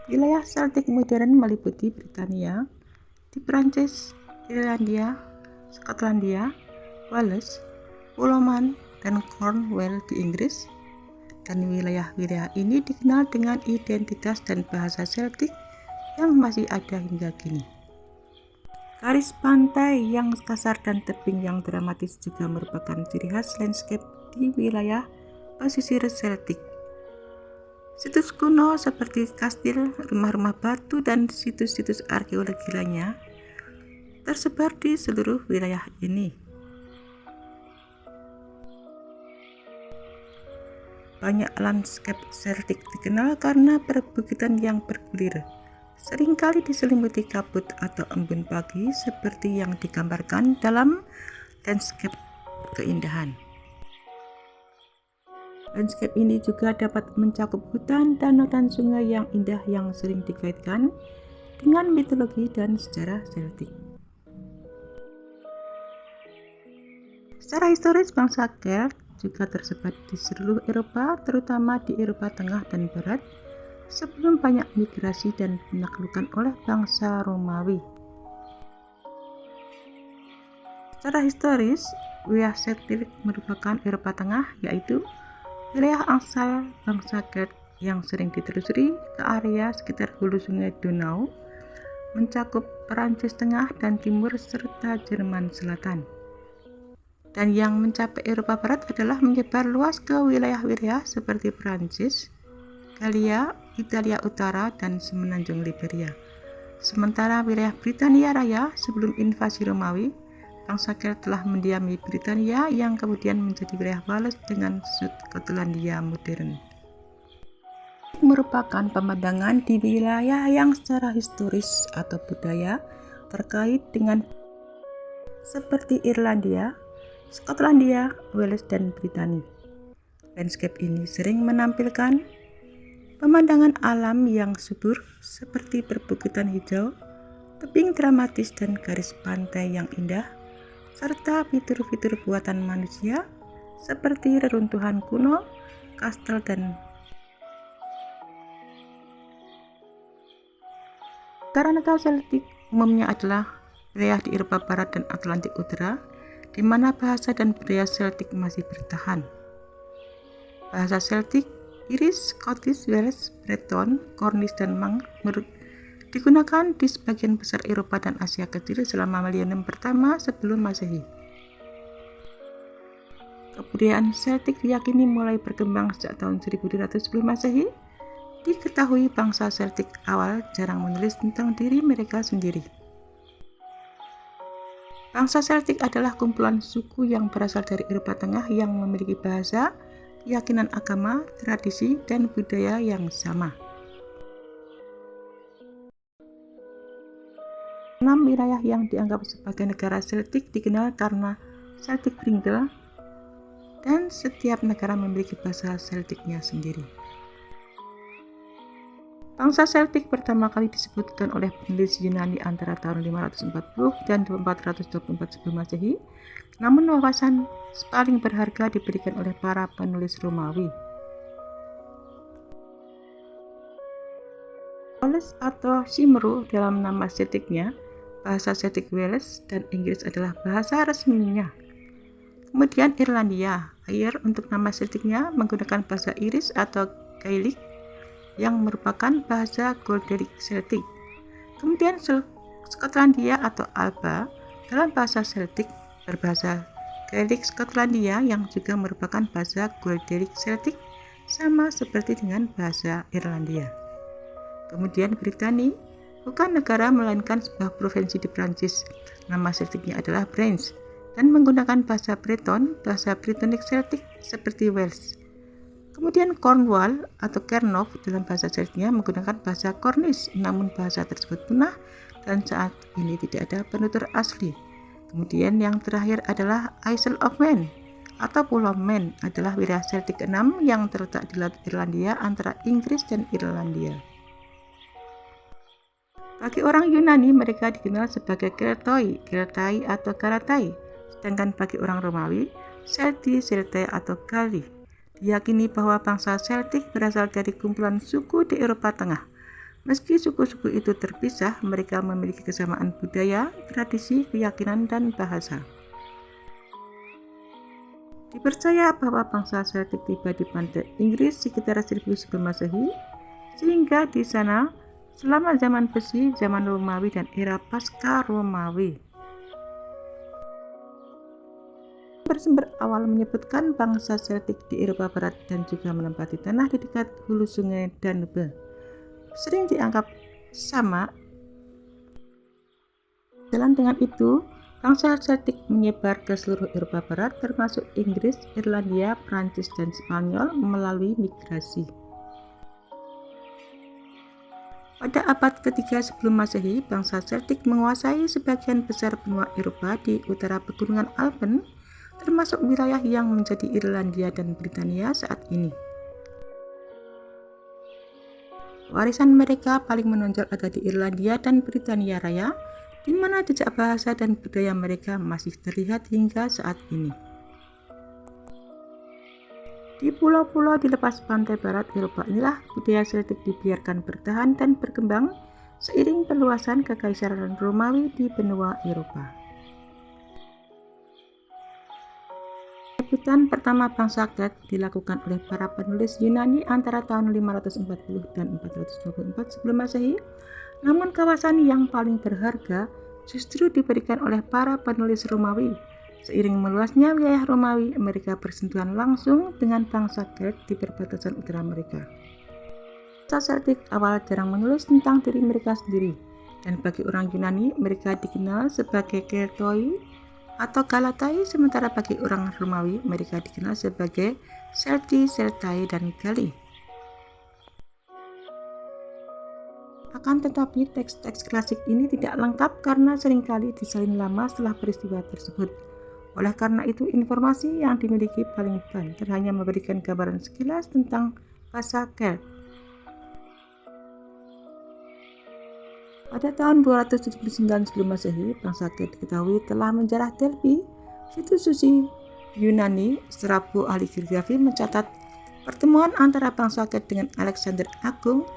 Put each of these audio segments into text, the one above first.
Wilayah Celtic modern meliputi Britania di Prancis, Irlandia, Skotlandia, Wales, Pulau Man, dan Cornwall di Inggris. Dan wilayah-wilayah ini dikenal dengan identitas dan bahasa Celtic yang masih ada hingga kini. Garis pantai yang kasar dan tebing yang dramatis juga merupakan ciri khas landscape di wilayah pesisir Celtic. Situs kuno seperti kastil, rumah-rumah batu, dan situs-situs arkeologi lainnya tersebar di seluruh wilayah ini. Banyak landscape Celtic dikenal karena perbukitan yang bergulir, seringkali diselimuti kabut atau embun pagi seperti yang digambarkan dalam landscape keindahan. Landscape ini juga dapat mencakup hutan, danau, dan sungai yang indah yang sering dikaitkan dengan mitologi dan sejarah Celtic. Secara historis, bangsa Celt juga tersebar di seluruh Eropa, terutama di Eropa Tengah dan Barat, sebelum banyak migrasi dan penaklukan oleh bangsa Romawi. Secara historis, wilayah Celtic merupakan Eropa Tengah, yaitu wilayah asal bangsa Celt yang sering ditelusuri ke area sekitar hulu sungai Donau, mencakup Perancis Tengah dan Timur serta Jerman Selatan. Dan yang mencapai Eropa Barat adalah menyebar luas ke wilayah-wilayah seperti Prancis, Galia, Italia Utara, dan semenanjung Liberia. Sementara wilayah Britania Raya sebelum invasi Romawi, bangsa Celt telah mendiami Britania yang kemudian menjadi wilayah Wales dengan Skotlandia modern. Merupakan pemandangan di wilayah yang secara historis atau budaya terkait dengan seperti Irlandia, Skotlandia, Wales, dan Britania. Landscape ini sering menampilkan pemandangan alam yang subur seperti perbukitan hijau, tebing dramatis, dan garis pantai yang indah, serta fitur-fitur buatan manusia seperti reruntuhan kuno, kastel, dan negara-negara Celtic umumnya adalah wilayah di Eropa Barat dan Atlantik Utara, di mana bahasa dan budaya Celtic masih bertahan. Bahasa Celtic, Irish, Scottish, Welsh, Breton, Cornish, dan Manx digunakan di sebagian besar Eropa dan Asia Kecil selama milenium pertama sebelum Masehi. Kebudayaan Celtic diyakini mulai berkembang sejak tahun 1200 sebelum Masehi. Diketahui bangsa Celtic awal jarang menulis tentang diri mereka sendiri. Bangsa Celtic adalah kumpulan suku yang berasal dari Eropa Tengah yang memiliki bahasa, keyakinan agama, tradisi, dan budaya yang sama. 6 wilayah yang dianggap sebagai negara Celtic dikenal karena Celtic Pringle, dan setiap negara memiliki bahasa Celtic-nya sendiri. Bangsa Celtic pertama kali disebutkan oleh penulis Yunani antara tahun 540 dan 424 sebelum Masehi, namun wawasan paling berharga diberikan oleh para penulis Romawi. Wales atau Cymru dalam nama Celtic-nya, bahasa Celtic Wales dan Inggris adalah bahasa resminya. Kemudian Irlandia, Air untuk nama Celtic-nya menggunakan bahasa Irish atau Gaelic, yang merupakan bahasa Golderic Celtic. Kemudian Skotlandia atau Alba dalam bahasa Celtic berbahasa Gaelic Skotlandia yang juga merupakan bahasa Golderic Celtic, sama seperti dengan bahasa Irlandia. Kemudian Britania bukan negara melainkan sebuah provinsi di Prancis. Nama Celtic-nya adalah Branch dan menggunakan bahasa Breton, bahasa Brittonic Celtic seperti Welsh. Kemudian Cornwall atau Kernow dalam bahasa Celtic-nya menggunakan bahasa Cornish, namun bahasa tersebut punah dan saat ini tidak ada penutur asli. Kemudian yang terakhir adalah Isle of Man atau Pulau Man, adalah wilayah Celtic ke-6 yang terletak di Laut Irlandia antara Inggris dan Irlandia. Bagi orang Yunani, mereka dikenal sebagai Keltoi, Keltai atau Galatai, sedangkan bagi orang Romawi, Celti, Celtae atau Galli. Diyakini bahwa bangsa Celtic berasal dari kumpulan suku di Eropa Tengah. Meski suku-suku itu terpisah, mereka memiliki kesamaan budaya, tradisi, keyakinan, dan bahasa. Dipercaya bahwa bangsa Celtic tiba di pantai Inggris sekitar 1000 sebelum Masehi, sehingga di sana selama zaman besi, zaman Romawi, dan era pasca Romawi. Sumber-sumber awal menyebutkan bangsa Celtic di Eropa Barat dan juga menempati tanah di dekat hulu sungai Danube. Sering dianggap sama. Jalan dengan itu, bangsa Celtic menyebar ke seluruh Eropa Barat termasuk Inggris, Irlandia, Prancis, dan Spanyol melalui migrasi. Pada abad ketiga sebelum Masehi, bangsa Celtic menguasai sebagian besar benua Eropa di utara pegunungan Alpen, termasuk wilayah yang menjadi Irlandia dan Britania saat ini. Warisan mereka paling menonjol ada di Irlandia dan Britania Raya, di mana jejak bahasa dan budaya mereka masih terlihat hingga saat ini. Di pulau-pulau di lepas pantai barat Eropa inilah budaya Celtic dibiarkan bertahan dan berkembang seiring perluasan kekaisaran Romawi di benua Eropa. Penyebutan pertama bangsa Celt dilakukan oleh para penulis Yunani antara tahun 540 dan 424 sebelum Masehi, namun kawasan yang paling berharga justru diberikan oleh para penulis Romawi. Seiring meluasnya wilayah Romawi, mereka bersentuhan langsung dengan bangsa Celt di perbatasan utara mereka. Bangsa Celtic awal jarang menulis tentang diri mereka sendiri, dan bagi orang Yunani, mereka dikenal sebagai Keltoi atau Galatai, sementara bagi orang Romawi mereka dikenal sebagai Celti, Celtae, dan Galli. Akan tetapi teks-teks klasik ini tidak lengkap karena seringkali disalin lama setelah peristiwa tersebut. Oleh karena itu, informasi yang dimiliki paling banter hanya memberikan gambaran sekilas tentang bahasa Celt. Pada tahun 279 sebelum Masehi, bangsa Celt diketahui telah menjarah Delphi. Situs suci Yunani, Strabo ahli geografi mencatat pertemuan antara bangsa Celt dengan Alexander Agung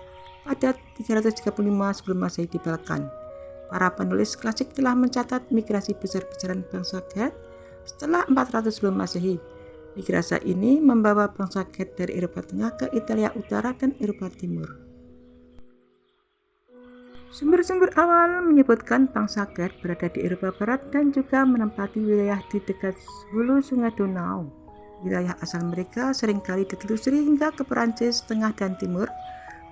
pada 335 sebelum Masehi di Balkan. Para penulis klasik telah mencatat migrasi besar-besaran bangsa Celt setelah 400 sebelum Masehi. Migrasi ini membawa bangsa Celt dari Eropa Tengah ke Italia Utara dan Eropa Timur. Sumber-sumber awal menyebutkan bangsa Celt berada di Eropa Barat dan juga menempati wilayah di dekat hulu sungai Donau. Wilayah asal mereka seringkali ditelusuri hingga ke Perancis Tengah dan Timur,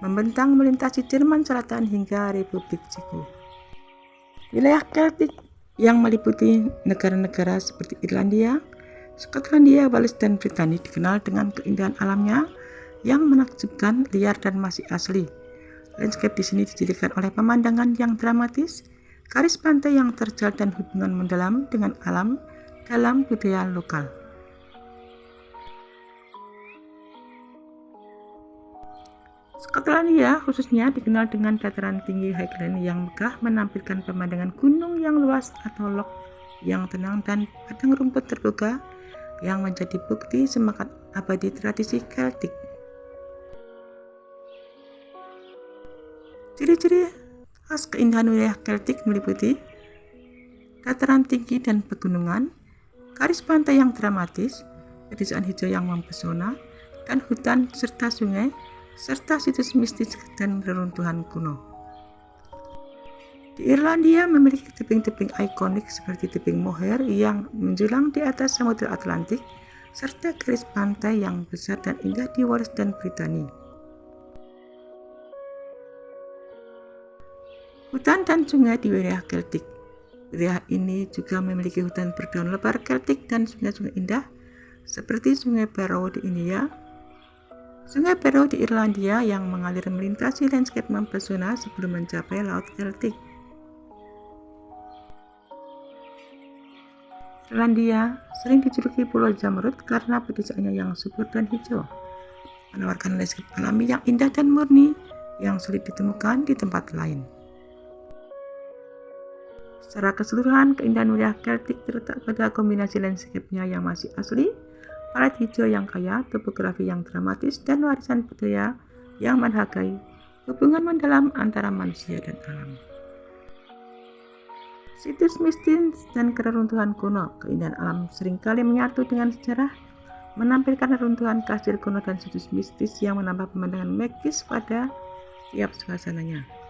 membentang melintasi Jerman Selatan hingga Republik Ceko. Wilayah Celtic yang meliputi negara-negara seperti Irlandia, Skotlandia, Wales, dan Britania dikenal dengan keindahan alamnya yang menakjubkan, liar, dan masih asli. Landscape di sini dijadikan oleh pemandangan yang dramatis, garis pantai yang terjal, dan hubungan mendalam dengan alam dalam budaya lokal. Skotlandia khususnya dikenal dengan dataran tinggi Highland yang megah, menampilkan pemandangan gunung yang luas atau loch yang tenang dan padang rumput terbuka yang menjadi bukti semangat abadi tradisi Celtic. Ciri-ciri khas keindahan wilayah Celtic meliputi dataran tinggi dan pegunungan, garis pantai yang dramatis, pedesaan hijau yang mempesona, dan hutan serta sungai, serta situs mistis dan reruntuhan kuno. Di Irlandia memiliki tebing-tebing ikonik seperti tebing Moher yang menjulang di atas Samudra Atlantik, serta garis pantai yang besar dan indah di Wales dan Britania. Hutan dan sungai di wilayah Celtic. Wilayah ini juga memiliki hutan berdaun lebar Celtic dan sungai-sungai indah seperti Sungai Barrow di India, Sungai Barrow di Irlandia yang mengalir melintasi landscape mempesona sebelum mencapai Laut Celtic. Irlandia sering dijuluki Pulau Zamrud karena pedesaannya yang subur dan hijau, menawarkan landscape alami yang indah dan murni yang sulit ditemukan di tempat lain. Secara keseluruhan, keindahan wilayah Celtic terletak pada kombinasi landscape-nya yang masih asli, palet hijau yang kaya, topografi yang dramatis, dan warisan budaya yang menghargai hubungan mendalam antara manusia dan alam. Situs mistis dan keruntuhan kuno. Keindahan alam seringkali menyatu dengan sejarah, menampilkan reruntuhan kastil kuno dan situs mistis yang menambah pemandangan magis pada setiap suasananya.